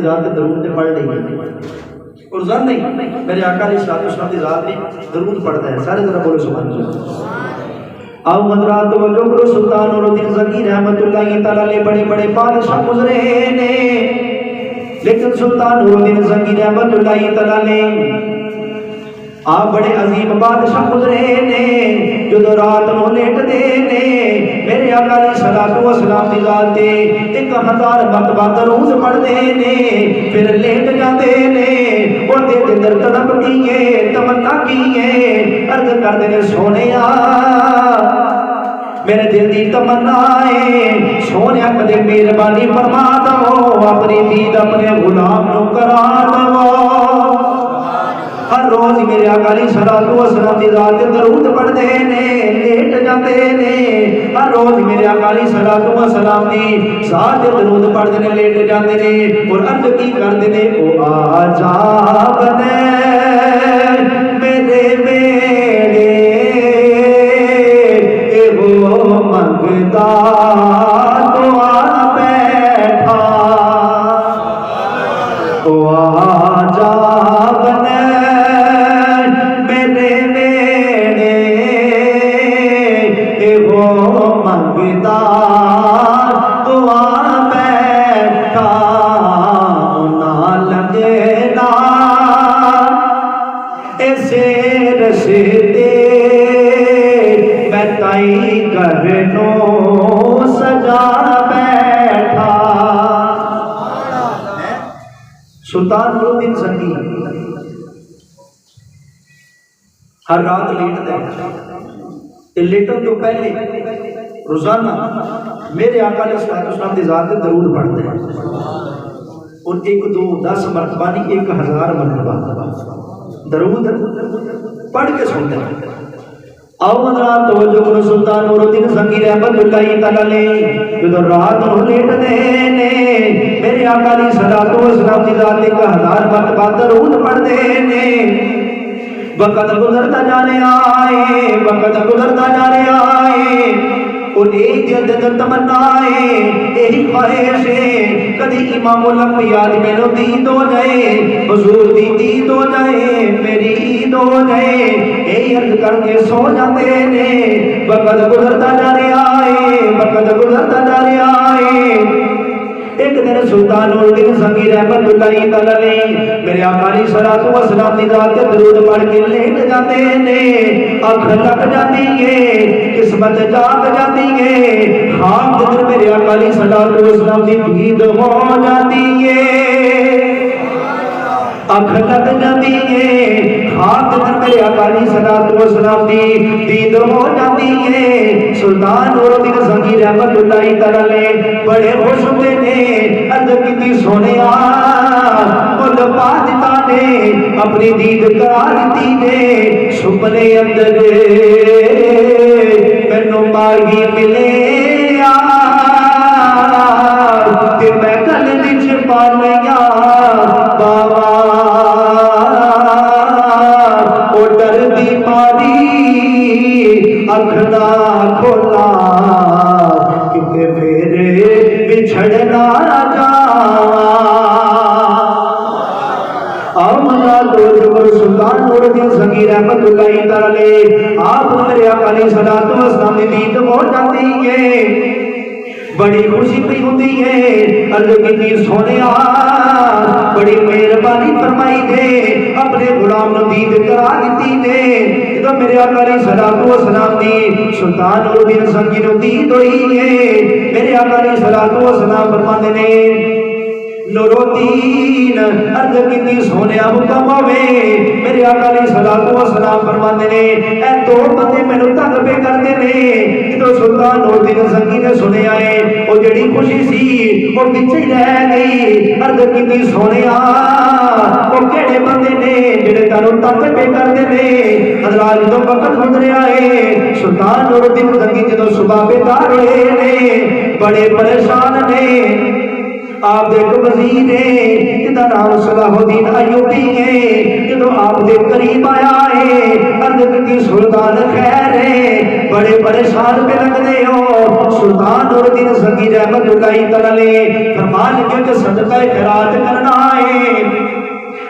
ذات درود نے پڑھ لی اور ظن نہیں میرے آقا علیہ الصلوۃ والسلام کی ذات نے درود پڑھتا ہے. سارے ذرا بولو سبحان اللہ. آؤ حضرات توجہ کرو. سلطان نور الدین زنگی رحمۃ اللہ تعالی علیہ بڑے بڑے بادشاہ گزرے نے، لیکن سلطان نور الدین زنگی رحمۃ اللہ تعالی علیہ آپ بڑے عظیم بادشاہ گزرے نے. جو رات نو لیٹ دے نے میرے آقا علیہ الصلوۃ والسلام دی ذات تے 1000 مرتبہ درود پڑھ دے نے، پھر لیٹ جاندے نے. اور دے اندر تڑپ کیے تمنا کیے عرض کردے نے سونیا میرے دل دی تمنا ہے سونیا کدے مہربانی فرما دو اپنی دید اپنے غلام نو کرا دو. ہر روز میرے آقا علیہ الصلوۃ والسلام دی ذات درود پڑھتے نے، لیٹ جاتے نے. ہر روز میرے آقا علیہ الصلوۃ والسلام دی ذات درود پڑھتے نے، لیٹ جاتے نے. اور عرض کی کرتے نے او عجاب نے میرے بیڑے اے وہ منگتا دعا بیٹھا. او عجاب نے سلطان نور الدین زنگی ہر رات لیٹتا ہے. لیٹن تو پہلے روزانہ میرے آقا علیہ السلام کی ذات درود پڑھتے ہیں. اور 1 2 10 مرتبہ نہیں 1000 مرتبہ درود پڑھ کے سنتے ہیں. آؤ حضرات توجہ کرو. سلطان نور الدین زنگی رحمۃ اللہ تعالی علیہ جو رات نو لیٹ دے نے میرے آقا علیہ الصلوۃ والسلام کی ذات 1000 مرتبہ درود پڑھتے نے. وقت گزرتا جانے آئے، وقت گزرتا جانے آئے. اور ایک دل دل تمنا ہے، یہی خواہش ہے کدی امام الانبیاء میرے دید ہو جائے، حضور دی دید ہو جائے، میری عید ہو جائے. یہی عرض کر کے سو جاتے نے. وقت گزرتا جانے آئے، وقت گزرتا جانے آئے. ایک دن سلطان نور الدین زنگی رحمۃ اللہ تعالی علیہ میرے آقا علیہ الصلوۃ والسلام کی ذات درود پڑھ کے لیٹ جاتے نے. آنکھ لگ جاتی ہے، قسمت جاگ جاتی ہے. خواب کے اندر میرے آقا علیہ الصلوۃ والسلام کی دید ہو جاتی ہے. آنکھ لگ جاتی ہے، خواب کے اندر میرے آقا علیہ الصلوۃ والسلام کی دید ہو جاتی ہے. سلطان نور الدین زنگی رحمۃ اللہ تعالی علیہ بڑے خوش ہوتے نے. عرض کیتی سونیا مل پا دیتا نے اپنی دید کرا دیتی نے. سپنے اندر مینوں ماہی ملے کہ میں گل وچ پا لیا بابا او ڈر دی ماری اکھ نہ کھولا کتے میرے بچھڑنا سلطان نور الدین زنگی رحمۃ اللہ تعالی علیہ آپ میرے آقا علیہ الصلوۃ والسلام کی دید ہو جاتی ہے. بڑی خوشی پہ ہوتی ہے. عرض کی سونیا بڑی مہربانی فرمائی دے اپنے غلام نو دید کرا دیتی نے. جب میرے آقا علیہ الصلوۃ والسلام دی سلطان نور الدین زنگی نو دید ہوئی ہے میرے آقا علیہ الصلوۃ والسلام فرماندے نے نور الدین عرض کی سونیا حکم ہوے. میرے آقا علیہ الصلوۃ والسلام فرماندے نے اے 2 بندے مینوں تنگ پہ کردے نے. جدوں سلطان نور الدین زنگی نے سنیا ہے او جڑی خوشی سی او پیچھے رہ گئی. عرض کی سونیا او کیڑے بندے نے جڑے تانوں تنگ پہ کردے نے. حضرات جدوں وقت گزریا ہے سلطان نور الدین زنگی جدوں صبح بیدار ہوئے نے بڑے پریشان نے. آپ ایک وزیر ہے جدا نام صلاح الدین ایوبی ہے. جدو آپ دے قریب آیا ہے عرض کی سلطان خیر ہے بڑے پریشان پہ لگ دے ہو سلطان نور الدین زنگی رحمت اللہ تعالی فرمان لگے کہ صدقہ خیرات کرنا ہے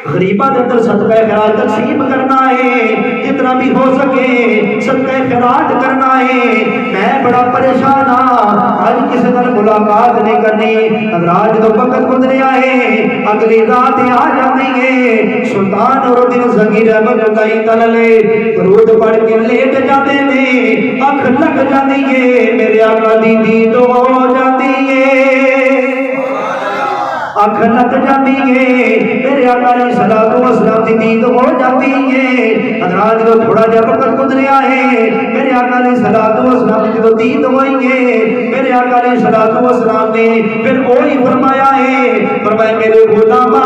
غریبہ دے اندر صدقہ خیرات تقسیم کرنا ہے جتنا بھی ہو سکے صدقہ خیرات کرنا ہے میں بڑا پریشان ہاں آج کسی نال ملاقات نہیں کرنی حضرات جدو وقت گزریا ہے اگلی رات آ جاتی ہے سلطان نور الدین زنگی رحمت اللہ تعالی درود پڑھ کے لیٹ جاتے ہیں اکھ لگ جاتی ہے میرے آقا دی دید ہو جاتی ہے اکھ لگ جاتی ہے میرے آقا علیہ الصلوۃ والسلام دی دید ہو جاتی ہے حضرات جو تھوڑا جا وقت گزریا ہے میرے آقا علیہ الصلوۃ والسلام دی جو دید ہوئی ہے میرے آقا علیہ الصلوۃ والسلام نے پھر وہی فرمایا ہے فرمایا میرے غلاما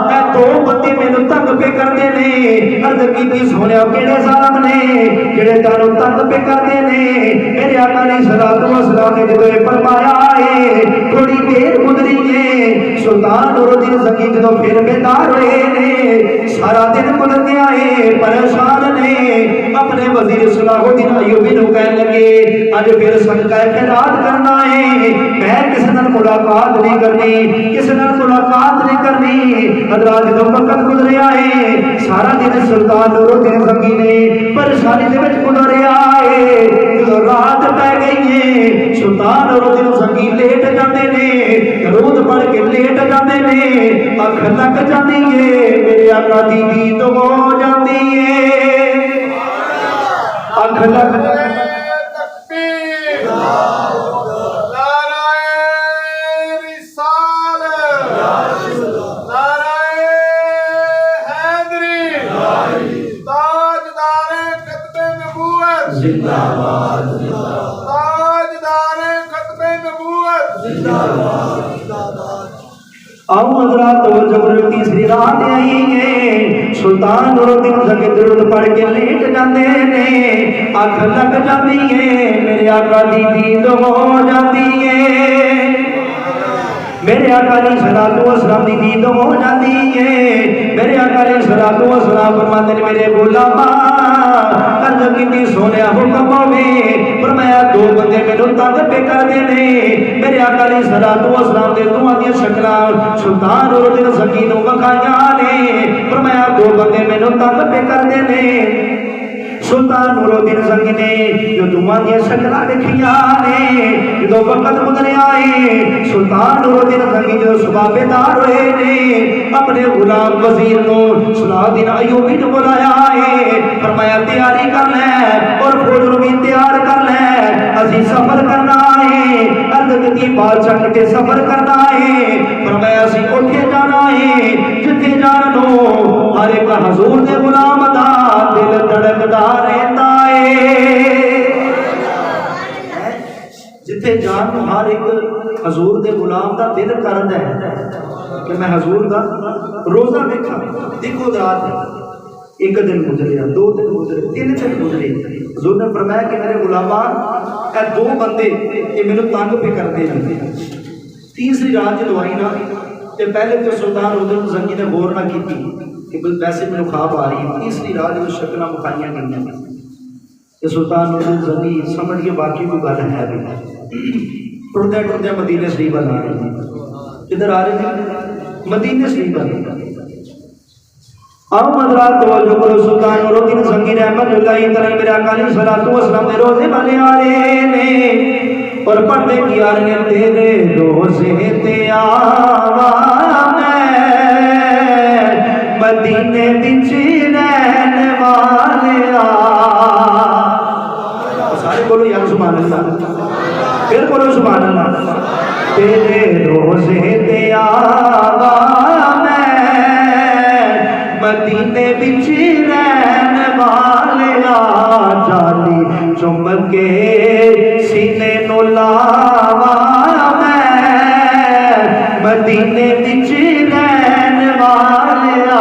اے دو بندے مینوں تنگ پہ کردے نے عرض کیتی سونیا کیڑے ظالم نے جڑے تانوں تنگ پہ کردے نے میرے آقا علیہ الصلوۃ والسلام نے جدوں فرمایا ہے تھوڑی دیر گزری ہے سلطان نور الدین زنگی جدو پھر بیدار ہوئے نے سارا دن گزر گیا ہے پریشان نے اپنے وزیر صلاح الدین ایوبی نو کہنے لگے اج پھر صدقہ خیرات کرنا ہے میں کسی نال ملاقات نہیں کرنی کسی نال ملاقات نہیں کرنی حضرات جدو وقت گزریا ہے سارا دن سلطان نور الدین زنگی نے پریشانی دے وچ گزاریا ہے جدو رات پہ گئی ہے سلطان نور الدین زنگی لیٹ جاندے نے درود پڑھ کے لیٹ جاندے نے اکھ لگ جاندی ہے میرے آقا دی دید ہو جاندی ہے اکھ لگ تکبیر نعرہ رسالت نعرہ حیدری تاجدار ختم نبوت زندہ باد تاجدار ختم نبوت زندہ باد آؤ حضرات توجہ کرو تیسری رات آئی ہے سلطان نور الدین زنگی درود پڑھ کے لیٹ جاندے نے اکھ لگ جاتی ہے میرے آقا دی دید ہو جاتی ہے میرے آقا علیہ الصلوۃ والسلام دی دید ہو جاتی ہے میرے آقا علیہ الصلوۃ والسلام فرماتے ہیں میرے غلاما عرض کیتی سونیا حکم ہوے فرمایا دو بندے مینوں تنگ پہ کردے نے میرے آقا علیہ الصلوۃ والسلام دے دوواں دی شکلاں سلطان نور الدین زنگی نو وکھائیاں نے فرمایا دو بندے مینوں تنگ پہ کردے نے سلطان نور الدین زنگی نے جو دوواں دی شکلاں دیکھیاں نے جدو وقت گزریا ہے سلطان نور الدین زنگی جو صبح بیدار ہوئے نے اپنے غلام وزیر کو صلاح الدین ایوبی نے بلایا ہے فرمایا تیاری کر لے اور فوج بھی تیار کر لے اسی سفر کرنا ہے عرض کی بادشاہ کتے سفر کرنا ہے فرمایا اسی اٹھے جانا ہے جتھے جانو ہر ایک حضور دے غلام دا دل دھڑکدا رہتا ہے جتھے جان ہر ایک حضور دے غلام دا دل کردا ہے کہ میں حضور دا روزہ دیکھا دیکھو رات ایک دن گزریا دو دن گزرے تین دن گزرے حضور نے فرمایا کہ میرے غلامان اے دو بندے یہ میرے تنگ پہ کرتے ہیں تیسری رات جدو آئی نا تے پہلے تو سلطان الدین زنگی نے غور نہ کی کہ ویسے میرے خواب آ رہی ہے تیسری رات جو شکلیں مکھائیاں گئی ہیں کہ سلطان الدین زنگی سمجھ کے باقی کو گل ہے بھی ٹرتے ٹرتے مدینے شریف بن آ رہے ہیں کدھر آ رہے ہیں مدینے شریف بن آؤ حضرات توجہ کرو سلطان نور الدین زنگی رحمت اللہ تعالی میرے آقا علیہ الصلوۃ والسلام دے روزے والے آ رہے نے اور پڑھتے کی آ رہے ہیں تیرے روزے تے آوا میں مدینے وچ رہن والیا سارے بولو یا سبحان اللہ پھر بولو سبحان اللہ تیرے روزے تے آوا میں مدینے وچ رہن والیا جالی چم کے سینے نو لاوا میں مدینے وچ رہن والیا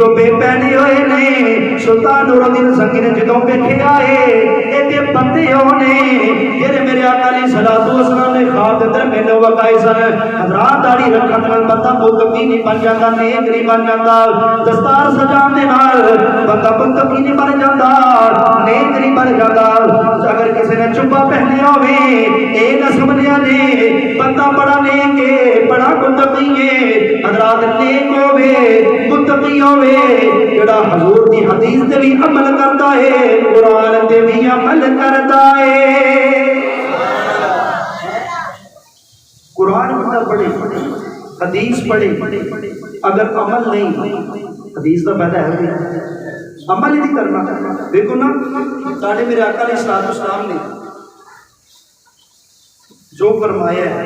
شوبے پہنے ہوئے نے سلطان نور الدین سنگی نے جدوں ویکھیا ہے ایتھے بندے ہونے جڑے میرے آقا علیہ الصلوۃ والسلام نے خواب دے اندر مینوں وکھائے سن حضرات داڑھی رکھن نال بندہ متقی نہیں بن جاندا نیک نہیں بن جاندا دستار سجاون دے نال بندہ متقی نہیں بن جاندا نیک نہیں بن جاندا اگر کسی نے جبہ پہنیا ہوئے اے نہ سمجھیا نے بندہ بڑا نیک ہے بڑا متقی ہے حضرات نیک ہوے متقی ہوے جڑا حضور دی حدیث تے بھی عمل کرتا ہے قرآن تے بھی عمل کرتا ہے قرآن بندہ پڑھے حدیث پڑھے اگر عمل نہیں حدیث کا فائدہ ہے عمل ہی نہیں کرنا دیکھو نا ساڑھے میرے آقا علیہ الصلوۃ والسلام نے جو فرمایا ہے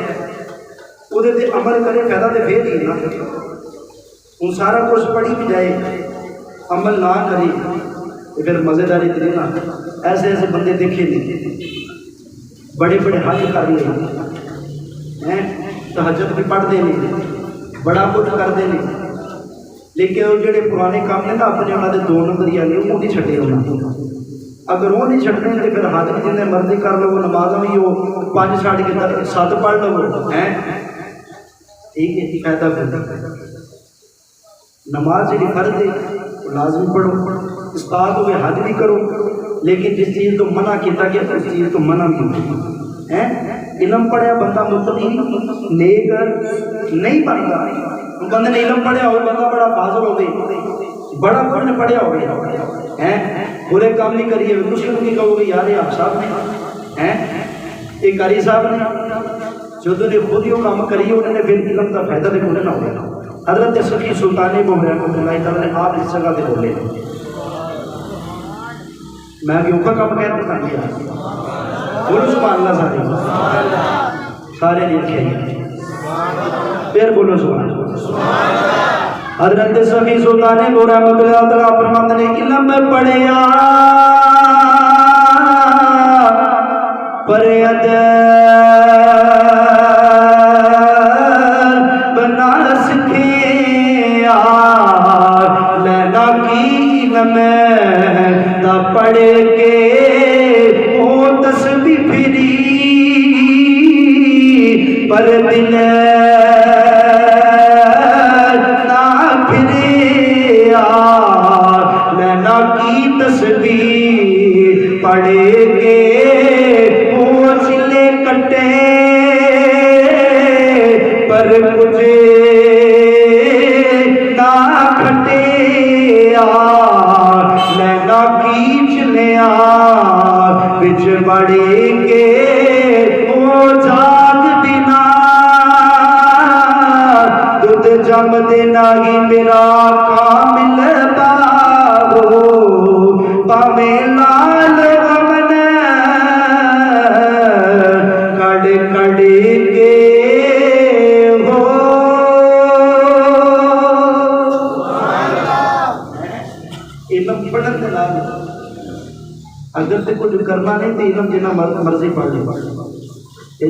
وہ دے عمل کرے فائدہ تے پھر ہی نا ان سارا کچھ پڑھی بھی جائے عمل نہ کرے تو پھر مزیداری تے نا ایسے ایسے بندے دیکھے نہیں بڑے بڑے حج کر رہے ہیں تہجد بھی پڑھتے نہیں بڑا کچھ کرتے نہیں لیکن وہ جڑے پرانے کام نے نا اپنے انہوں نے 2 نمبر نے وہ نہیں چھٹے ہونا اگر وہ نہیں چھٹنے تو پھر حج بھی جتنے مرضی کر لو نماز بھی وہ 5 چھڑ کے 7 پڑھ لو ہیں ٹھیک ہے فائدہ پھر نماز جی فرض ہے لازمی پڑھو استاد ہوئے حج بھی کرو لیکن جس چیز کو منع کیا گیا اس چیز کو منع بھی ہے علم پڑھیا بندہ متقی نیک نہیں بنتا بندے نے علم پڑھیا ہو بندہ بڑا فاضل ہوگی بڑا پڑھنے پڑھیا ہوگی ہیں برے کام نہیں کریے دوسرے کو نہیں کہو گے یار یہ آپ صاحب نے ہیں ایک قاری صاحب نے جو نے خود یہ کام کریے انہوں نے پھر علم کا فائدہ دیکھو نہ ہوا حضرت سخی سلطان محمد نے آپ اس جگہ پہ بولے میں بھی اوپر کام کہتا تھا بولو سبحان اللہ سارے لکھے پھر بولو سبحان اللہ حضرت سخی سلطان محمد اللہ فرماتے نے علم پڑھیا پریت بنا سکھیا لینا کی علم دا پڑھ کے وہ تسبیح پھری پر دل نہ پھریا لینا کی تسبیح پڑھ کے وہ سلے کٹے پر کچھ نہ کھٹیا لینا کھینچ لیا بچ بڑے کے وہ جاگ دینا دودھ جم دینا ہی میرا کامل بابو پامے لال غمن کڑ کڑ کے ہو علم پڑھن کے لال اگر تے کچھ کرنا نہیں تو علم جنا مرضی پڑھ لے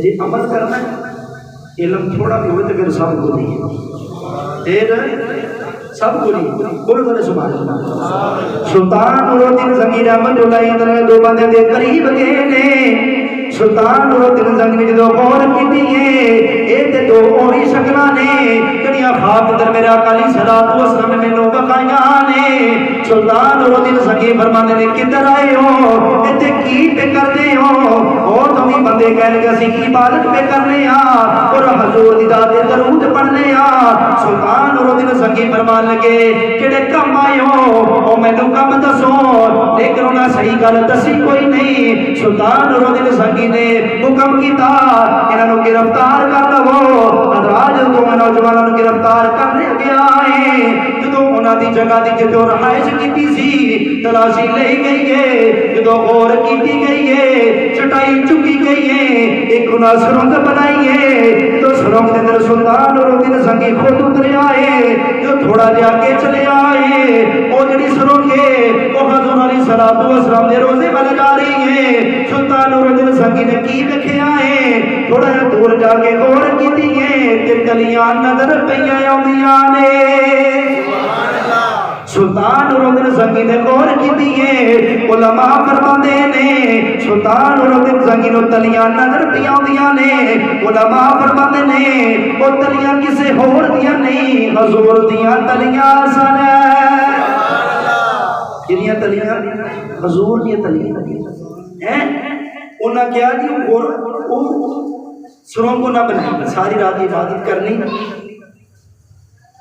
جی عمل کرنا ہے علم تھوڑا بھی ہوئے تو پھر سب کو نہیں پھر سب کو نہیں بولو بولے سبحان اللہ سلطان نور الدین سنگی رحمت اللہ علیہ 2 بندے دے قریب گئے نے سلطان نور الدین سنگی نے جو غور کیتی ہے اے تے 2 وہی شکلاں نے جڑیاں خواب اندر میرے آقا علیہ الصلوۃ والسلام نے مینوں بخائیاں نے سلطان نور الدین سنگی فرماندے نے کدھر آئے ہو ایتھے کی پہ کردے ہو اور تمہیں بندے کہنے کہ اسی کی عبادت پہ کرنے اور حضور دی ذات درود پڑھنے سلطان نور الدین سنگی فرمان لگے کیڑے کم آئے ہو او مینوں کم دسو لیکن انہاں صحیح گل دسی کوئی نہیں سلطان نور الدین سنگی نے حکم کیتا انہاں نوں گرفتار کر لو حضرات جو نوجواناں نوں گرفتار کرنے گیا ہے جدوں انہاں دی جگہ دی جدوں رہائش کیتی سی تلاشی لئی گئی ہے جدوں غور کیتی گئی ہے چٹائی چکی گئی ہے ایک انہاں سرنگ بنائی ہے تو سرنگ دے اندر سلطان نور الدین سنگی خود اتریا ہے جو تھوڑا جا کے چلے آئے وہ جڑی سرنگ ہے وہ حضور علیہ الصلوۃ والسلام دے روزے بن جا رہی ہے سلطان نور الدین سنگی نے کی دیکھیا ہے تھوڑا جا دور جا کے غور کیتی ہے تے گلیاں نظر پیاں آندیاں نے سلطان نورالدین زنگی نے غور کی دیئے علماء فرماندے نے سلطان نورالدین زنگی نو تلیاں نظر دیاں دیاں نے علماء فرماندے نے وہ تلیاں کسے ہور دیاں نہیں حضور دیاں تلیاں سن جنیاں تلیاں حضور دیاں تلیاں ہیں انہاں کیا جی وہ سروں کو نہ بنائی ساری رات عبادت کرنی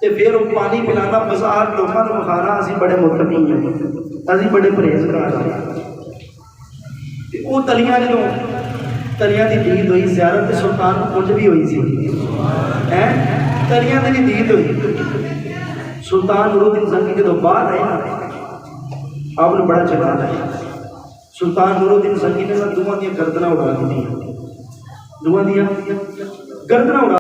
تے پھر وہ پانی پلانا بازار لوگوں کو کھانا اسی بڑے متقی ہیں اسی بڑے پرہیزگار ہیں وہ تلیاں جو تلیاں دی دید ہوئی زیارت سلطان کچھ بھی ہوئی سی تلیاں دی دید ہوئی سلطان نورالدین زنگی کے تو بعد آئے نا آپ نے بڑا چلا ہے سلطان نورالدین زنگی نے دعا دیا گردناں اڑا دی دعا دیا گردناں اڑا